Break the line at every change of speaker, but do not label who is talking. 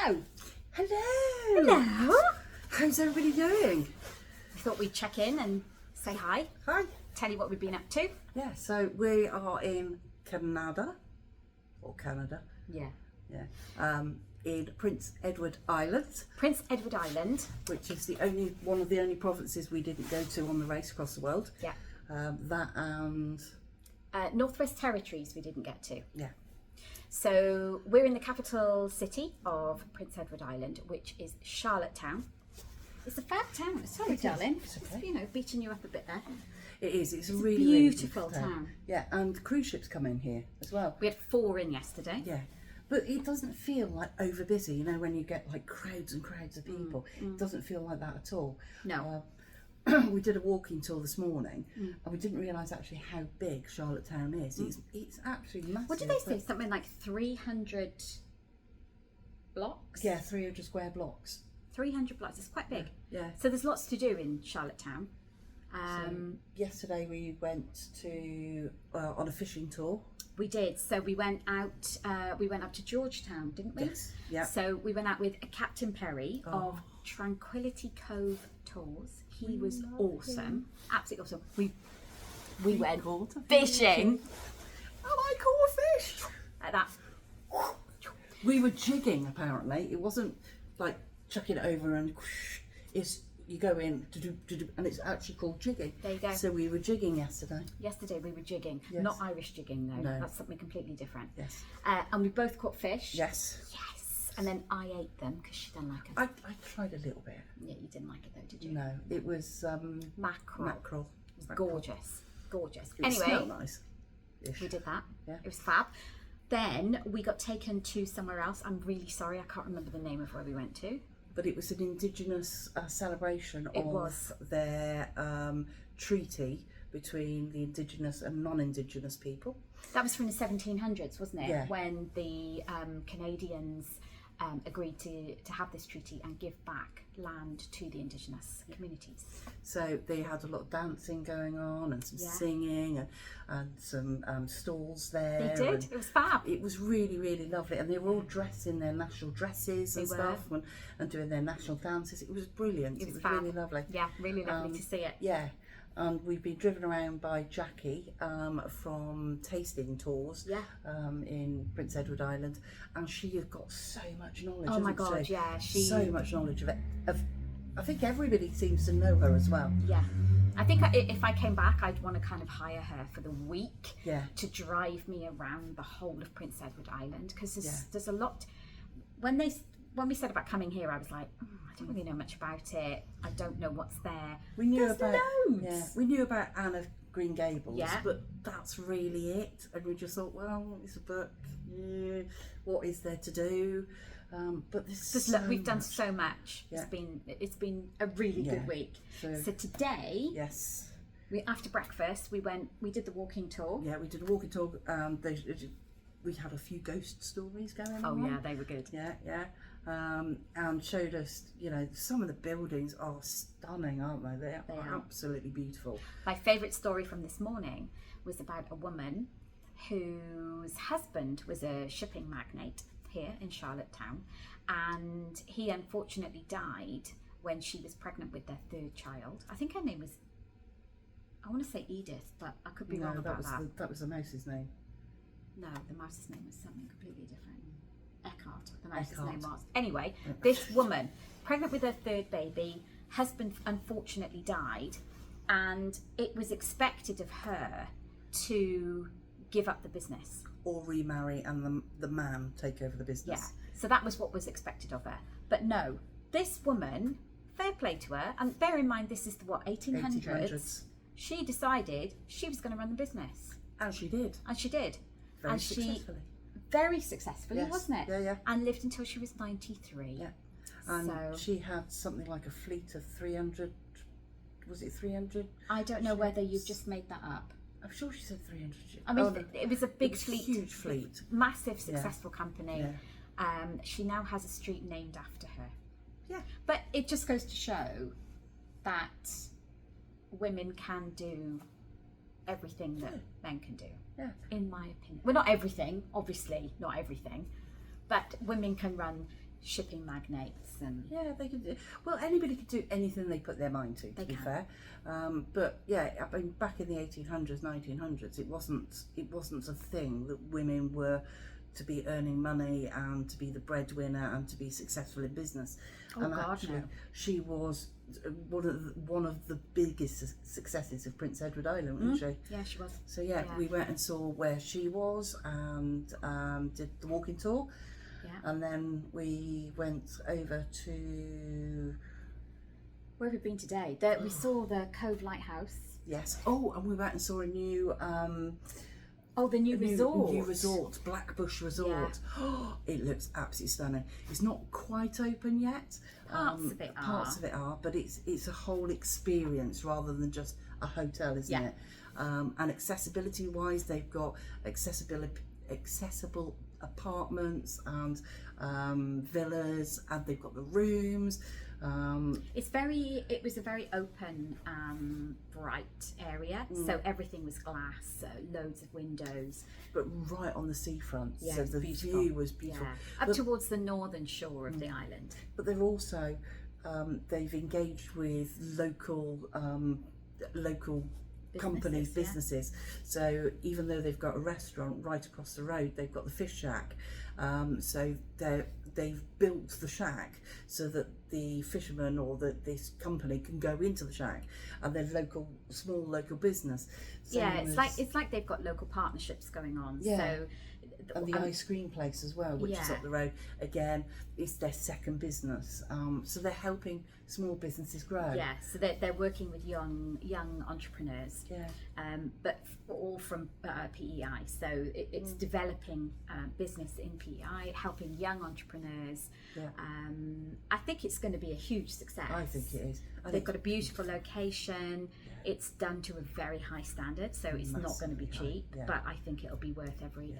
go.
Hello.
Hello.
How's everybody doing?
We thought we'd check in and say hi.
Hi.
Tell you what we've been up to.
Yeah, so we are in Canada.
Yeah.
Yeah. In Prince Edward Island,
Prince Edward Island.
which is one of the only provinces we didn't go to on the race across the world.
Yeah.
That and
Northwest Territories we didn't get to.
yeah.
So we're in the capital city of Prince Edward Island, which is Charlottetown. It's a fab town. Sorry,
It is.
darling.
It's okay.
Just, beating you up a bit there.
It is. It's a
It's a
really
beautiful
beautiful
town.
Yeah, and cruise ships come in here as well.
We had 4 in yesterday.
Yeah, but it doesn't feel like over busy. You know, when you get like crowds and crowds of people, it doesn't feel like that at all.
No.
We did a walking tour this morning, and we didn't realise actually how big Charlottetown is. It's actually massive.
What did they say? Something like 300 blocks?
Yeah, 300 square blocks.
300 blocks. It's quite big.
Yeah.
So there's lots to do in Charlottetown.
Yesterday we went to on a fishing tour.
We did. So we went out. We went up to Georgetown, didn't we?
Yes. Yeah.
So we went out with Captain Perry of Tranquility Cove Tours. He was awesome, absolutely awesome. We went fishing.
And I caught a fish.
Like that.
We were jigging. Apparently, it wasn't like chucking it over and whoosh. It's you go in and it's actually called jigging.
There you go.
So we were jigging yesterday.
Yesterday we were jigging,
Yes.
not Irish jigging though.
No.
That's something completely different.
Yes.
And we both caught fish.
Yes.
Yes. And then I ate them because she didn't like them.
I tried a little bit.
Yeah, you didn't like it though, did you?
No, it was
Mackerel.
mackerel.
It was gorgeous. Gorgeous.
It
Anyway,
smelled nice.
we did that.
Yeah.
It was fab. Then we got taken to somewhere else. I'm really sorry, I can't remember the name of where we went to.
But it was an Indigenous celebration
It
of
was.
their treaty between the Indigenous and non-Indigenous people.
That was from the 1700s, wasn't it?
Yeah.
When the Canadians agreed to have this treaty and give back land to the Indigenous communities.
So they had a lot of dancing going on and some singing and some stalls there.
They did.
and
It was fab.
It was really, really lovely. And they were all dressed in their national dresses and
They were.
stuff and doing their national dances. It was brilliant.
It was
really
fab.
lovely.
Yeah, really lovely to see it.
Yeah. And we've been driven around by Jackie from Tasting Tours in Prince Edward Island, and she has got so much knowledge.
Oh my
hasn't
God,
she?
yeah,
so much knowledge of it. I think everybody seems to know her as well.
Yeah. I think if I came back, I'd want to kind of hire her for the week to drive me around the whole of Prince Edward Island, because there's a lot. When we said about coming here, I was like, I don't really know much about it. I don't know what's there.
We knew
There's
about
loads.
we knew about Anne of Green Gables,
Yeah.
but that's really it. And we just thought, well, it's a book. Yeah, what is there to do? But
We've done so much.
Yeah.
It's been a really good week. So today, after breakfast, we did the walking tour.
Yeah, we did a walking tour. We had a few ghost stories going on.
Oh yeah, they were good.
Yeah. And showed us, some of the buildings are stunning, aren't they? They are absolutely beautiful.
My favourite story from this morning was about a woman whose husband was a shipping magnate here in Charlottetown, and he unfortunately died when she was pregnant with their 3rd child. I think her name was, I want to say Edith, but I could be wrong about that.
That was the mouse's name.
No, the mouse's name was something completely different. Eckhart, the mouse's name was. Anyway, this woman, pregnant with her 3rd baby, husband unfortunately died, and it was expected of her to give up the business.
Or remarry and the man take over the business.
Yeah, so that was what was expected of her. But no, this woman, fair play to her, and bear in mind this is the 1800s. She decided she was going to run the business.
And she did.
Very successfully. Very successfully, wasn't it?
Yeah.
And lived until she was 93.
Yeah. And she had something like a fleet of 300, was it 300?
I don't know whether you've just made that up.
I'm sure she said 300.
I mean, it was a big fleet.
Huge fleet.
Massive, successful company.
Yeah.
She now has a street named after her.
Yeah.
But it just goes to show that women can do everything that men can do.
Yeah.
In my opinion. Well, not everything, obviously, not everything. But women can run shipping magnates and
yeah, they could do, well, anybody could do anything they put their mind to be fair. But yeah, I mean, back in the 1800s, 1900s, it wasn't a thing that women were to be earning money and to be the breadwinner and to be successful in business.
Oh, God,
actually,
no.
she was one of the biggest successes of Prince Edward Island, wasn't she?
Yeah, she was.
So yeah, we went and saw where she was and did the walking tour.
Yeah.
And then we went over to...
Where have we been today? We saw the Cove Lighthouse.
Yes. Oh, and we went and saw a new...
the new resort.
New resort, Blackbush Resort. Oh, it looks absolutely stunning. It's not quite open yet.
Parts of it are.
Parts of it are, but it's a whole experience rather than just a hotel, isn't it? And accessibility wise, they've got accessible apartments and villas, and they've got the rooms.
It was a very open, bright area, so everything was glass, loads of windows,
but right on the seafront,
yeah,
so the
beautiful.
view was beautiful.
Up towards the northern shore of the island.
But they've also they've engaged with local companies, businesses. So even though they've got a restaurant right across the road, they've got the fish shack. So they've built the shack so that the fishermen or this company can go into the shack, and they're small local business.
It's like they've got local partnerships going on.
Yeah.
So,
and the ice cream place as well, which is up the road. Again, it's their second business. So they're helping small businesses grow.
Yeah, so they're working with young entrepreneurs.
Yeah.
But all from PEI. So it's developing business in PEI, helping young entrepreneurs.
Yeah.
I think it's going to be a huge success.
I think it is.
They've got a beautiful location. It's done to a very high standard, so it's not going to be cheap.
Yeah.
But I think it'll be worth every